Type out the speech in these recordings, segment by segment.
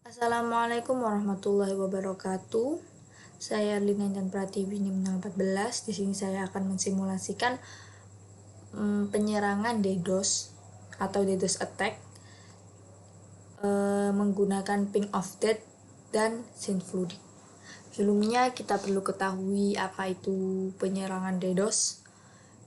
Assalamualaikum warahmatullahi wabarakatuh. Saya Lina Intan Pratiwi NIM 14. Di sini saya akan mensimulasikan penyerangan DDoS atau DDoS attack menggunakan ping of death dan syncflooding. Sebelumnya kita perlu ketahui apa itu penyerangan DDoS.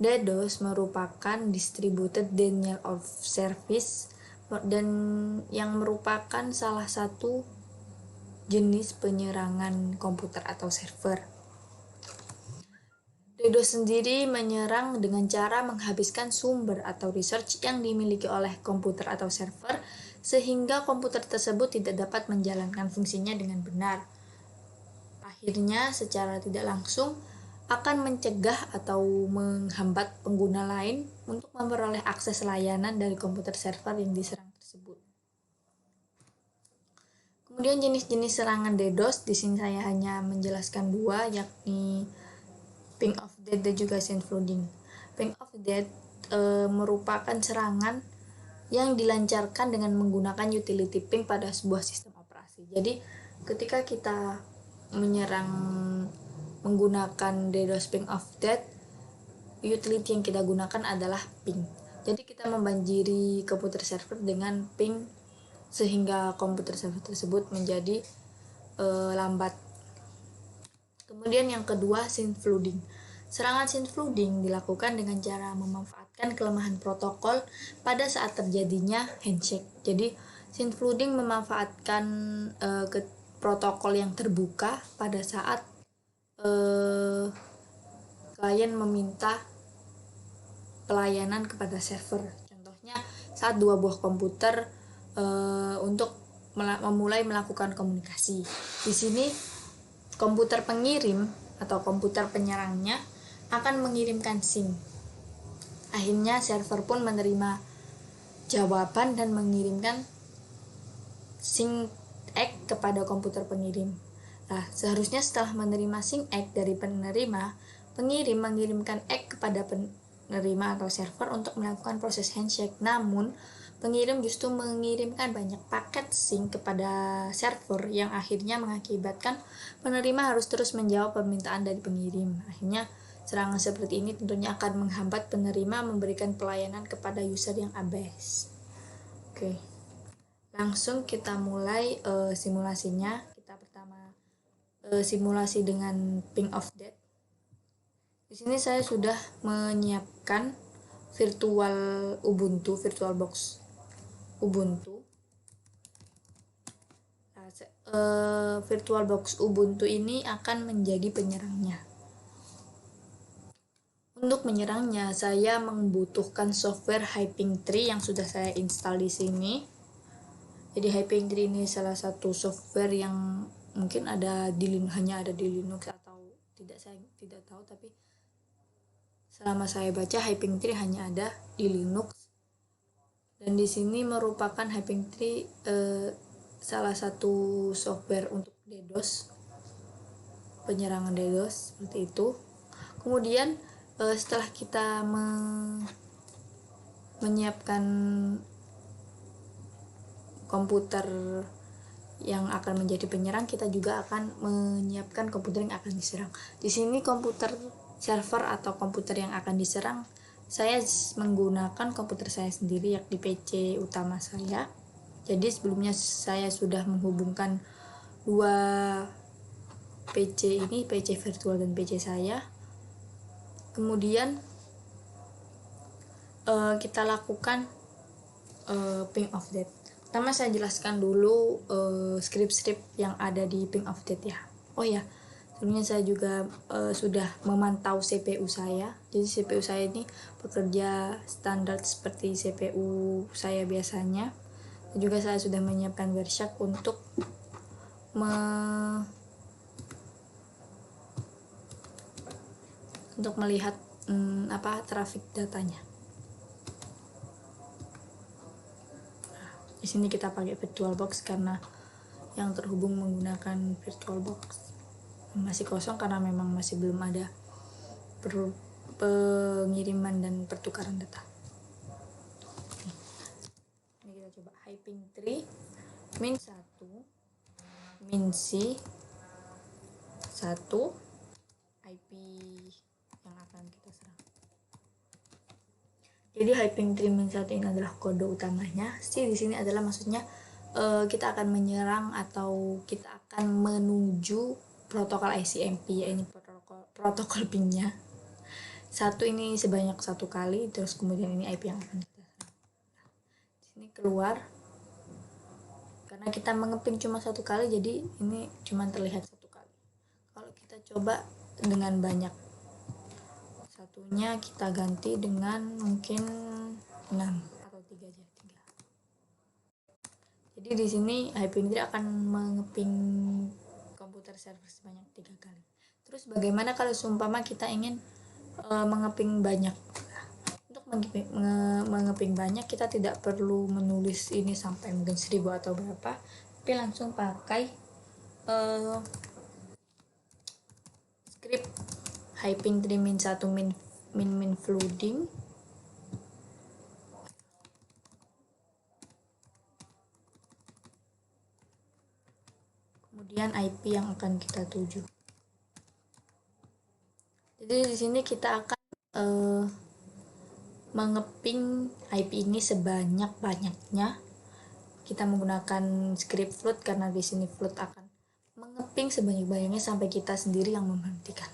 DDoS merupakan distributed denial of service dan yang merupakan salah satu jenis penyerangan komputer atau server. DDoS sendiri menyerang dengan cara menghabiskan sumber atau research yang dimiliki oleh komputer atau server sehingga komputer tersebut tidak dapat menjalankan fungsinya dengan benar. Akhirnya secara tidak langsung akan mencegah atau menghambat pengguna lain untuk memperoleh akses layanan dari komputer server yang diserang tersebut. Kemudian jenis-jenis serangan DDoS, di sini saya hanya menjelaskan dua, yakni ping of death dan juga syncflooding. Ping of death merupakan serangan yang dilancarkan dengan menggunakan utility ping pada sebuah sistem operasi. Jadi ketika kita menyerang menggunakan DDoS ping of death, utility yang kita gunakan adalah ping. Jadi kita membanjiri komputer server dengan ping sehingga komputer server tersebut menjadi lambat. Kemudian yang kedua, syncflooding. Serangan syncflooding dilakukan dengan cara memanfaatkan kelemahan protokol pada saat terjadinya handshake. Jadi syncflooding memanfaatkan protokol yang terbuka pada saat klien meminta pelayanan kepada server. Contohnya saat dua buah komputer untuk memulai melakukan komunikasi. Di sini komputer pengirim atau komputer penyerangnya akan mengirimkan SYNC. Akhirnya server pun menerima jawaban dan mengirimkan SYNC ACK kepada komputer pengirim. Nah, seharusnya setelah menerima SYNC ACK dari penerima, pengirim mengirimkan ACK kepada penerima atau server untuk melakukan proses handshake. Namun, pengirim justru mengirimkan banyak paket SYNC kepada server yang akhirnya mengakibatkan penerima harus terus menjawab permintaan dari pengirim. Akhirnya serangan seperti ini tentunya akan menghambat penerima memberikan pelayanan kepada user yang abes. Oke. Langsung kita mulai simulasinya. Kita pertama simulasi dengan ping of death. Di sini saya sudah menyiapkan virtual Ubuntu, VirtualBox Ubuntu. Nah, VirtualBox Ubuntu ini akan menjadi penyerangnya. Untuk menyerangnya, saya membutuhkan software Hyping-3 yang sudah saya install di sini. Jadi Hyping-3 ini salah satu software yang mungkin hanya ada di Linux atau tidak, saya tidak tahu, tapi selama saya baca Hyping-3 hanya ada di Linux. Dan di sini merupakan Hyping-3 salah satu software untuk DDoS, penyerangan DDoS seperti itu. Kemudian setelah kita menyiapkan komputer yang akan menjadi penyerang, kita juga akan menyiapkan komputer yang akan diserang. Di sini komputer server atau komputer yang akan diserang, saya menggunakan komputer saya sendiri, yakni PC utama saya. Jadi sebelumnya saya sudah menghubungkan dua PC ini, PC virtual dan PC saya. Kemudian kita lakukan ping of death. Pertama saya jelaskan dulu script-script yang ada di ping of death ya. Oh ya, sebelumnya saya juga sudah memantau CPU saya. Jadi CPU saya ini bekerja standar seperti CPU saya biasanya. Dan juga saya sudah menyiapkan Wireshark untuk melihat traffic datanya. Di sini kita pakai VirtualBox karena yang terhubung menggunakan VirtualBox masih kosong karena memang masih belum ada pengiriman dan pertukaran data. Ini kita coba Hyping-3 min 1 min-c 1 IP yang akan kita serang. Jadi hyping-3-1 ini adalah kode utamanya. C di sini adalah maksudnya kita akan menyerang atau kita akan menuju protokol ICMP, ya ini protokol pingnya. 1 ini sebanyak 1 kali, terus kemudian ini IP yang akan kita serang. Di sini keluar karena kita mengeping cuma 1 kali, jadi ini cuma terlihat 1 kali. Kalau kita coba dengan banyak, satunya kita ganti dengan mungkin 6 atau 3 aja, 3. Jadi di sini hyping-3 akan mengeping komputer server sebanyak 3 kali. Terus bagaimana kalau seumpama kita ingin mengeping banyak? Untuk mengeping banyak kita tidak perlu menulis ini sampai mungkin 1000 atau berapa, tapi langsung pakai script hyping-3-1 min flooding. Kemudian IP yang akan kita tuju. Jadi di sini kita akan mengeping IP ini sebanyak-banyaknya. Kita menggunakan script flood karena di sini flood akan mengeping sebanyak-banyaknya sampai kita sendiri yang menghentikan.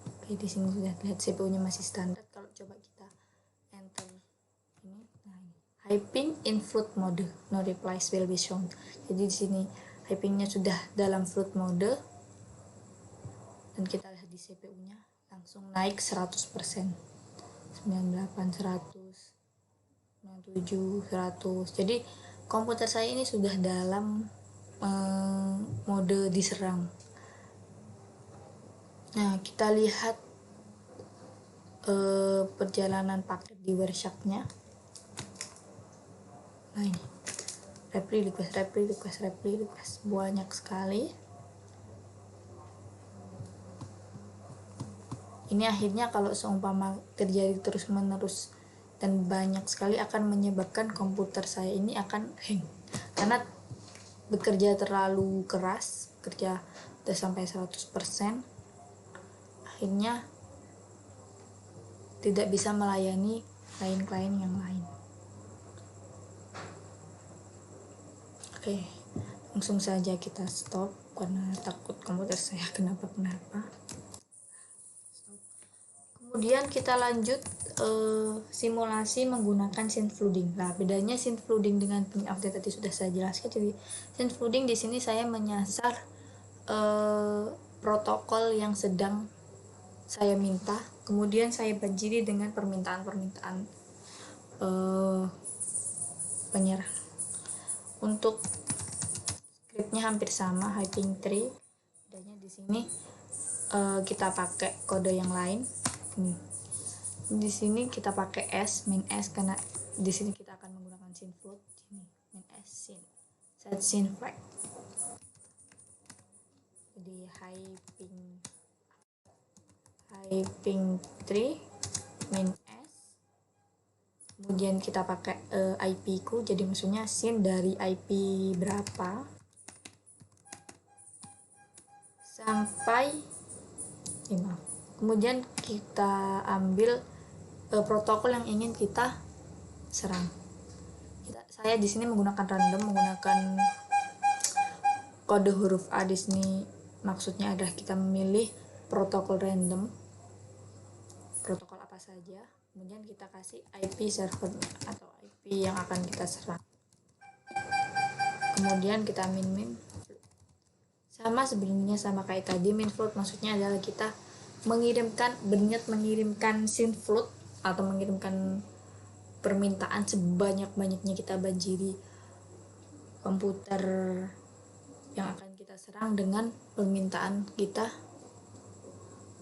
Oke, di sini sudah lihat CPU-nya masih standar. Kalau coba kita enter ini, nah ini hyping in flood mode, no replies will be shown. Jadi di sini hypingnya sudah dalam flood mode dan kita lihat di CPU-nya langsung naik 100%, 98, 100, 97, 100. Jadi komputer saya ini sudah dalam mode diserang. Nah, kita lihat perjalanan paket di Wireshark-nya. Nah ini, reply request banyak sekali. Ini akhirnya kalau seumpama terjadi terus menerus dan banyak sekali akan menyebabkan komputer saya ini akan hang karena bekerja terlalu keras, bekerja udah sampai 100%, akhirnya tidak bisa melayani klien-klien yang lain. Oke, langsung saja kita stop karena takut komputer saya kenapa-kenapa. Kemudian kita lanjut simulasi menggunakan synth flooding. Nah, bedanya synth flooding dengan ping update tadi sudah saya jelaskan. Jadi synth flooding di sini saya menyasar protokol yang sedang saya minta, kemudian saya banjiri dengan permintaan-permintaan penyerang. Untuk scriptnya hampir sama, hyping-3. Bedanya di sini kita pakai kode yang lain. Di sini kita pakai min S karena di sini kita akan menggunakan synth float. Ini min S set synth flag. Jadi hyping 3 min S. Kemudian kita pakai IP ku, jadi maksudnya sin dari IP berapa sampai 5. Kemudian kita ambil protokol yang ingin kita serang. Saya di sini menggunakan random, menggunakan kode huruf A di sini. Maksudnya adalah kita memilih protokol random, protokol apa saja. Kemudian kita kasih IP server atau IP yang akan kita serang. Kemudian kita min sama sebenarnya sama kayak tadi. Min float maksudnya adalah kita berniat mengirimkan synth float atau mengirimkan permintaan sebanyak-banyaknya, kita banjiri komputer yang akan kita serang dengan permintaan kita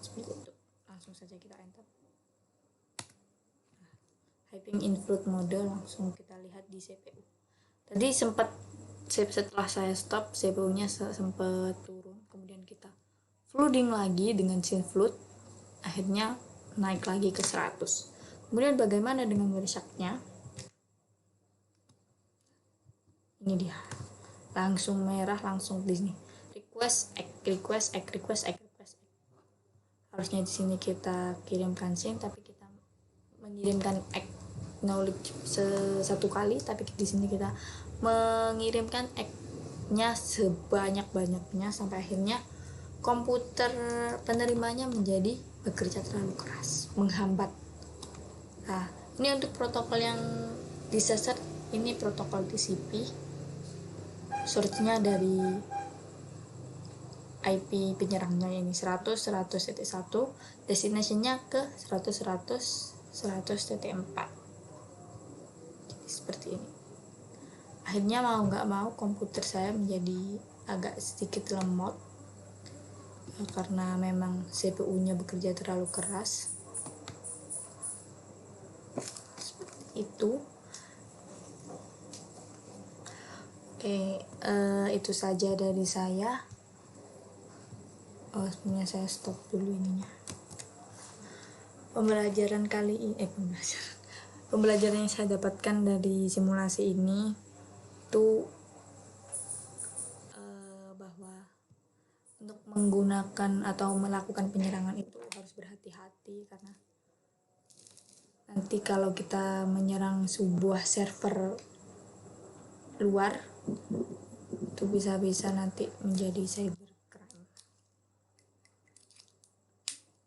seperti itu. Langsung saja kita enter. Hyping in float mode, langsung kita lihat di CPU. Tadi setelah saya stop, CPU-nya sempat turun, kemudian kita flooding lagi dengan synth float, akhirnya naik lagi ke 100. Kemudian bagaimana dengan Wireshark-nya? Ini dia. langsung merah, langsung di sini request, request. Harusnya di sini kita kirimkan SYNC, tapi kita mengirimkan acknowledge satu kali, tapi di sini kita mengirimkan nya sebanyak-banyaknya sampai akhirnya komputer penerimanya menjadi bekerja terlalu keras, menghambat. Nah, ini untuk protokol yang disasar, ini protokol TCP. Source-nya dari IP penyerangnya ini 100.100.1, destination-nya ke 100.100.100.4. Jadi seperti ini. Akhirnya mau nggak mau komputer saya menjadi agak sedikit lemot karena memang CPU-nya bekerja terlalu keras. Seperti itu. Oke, itu saja dari saya. Sebenarnya saya stop dulu ininya. Pembelajaran yang saya dapatkan dari simulasi ini itu bahwa untuk menggunakan atau melakukan penyerangan itu harus berhati-hati, karena nanti kalau kita menyerang sebuah server luar itu bisa nanti menjadi cybercrime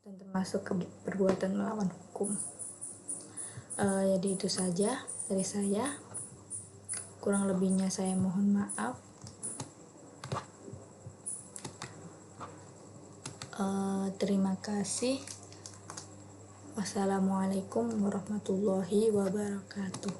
dan termasuk perbuatan melawan hukum. Jadi itu saja dari saya, kurang lebihnya saya mohon maaf. Terima kasih. Wassalamualaikum warahmatullahi wabarakatuh.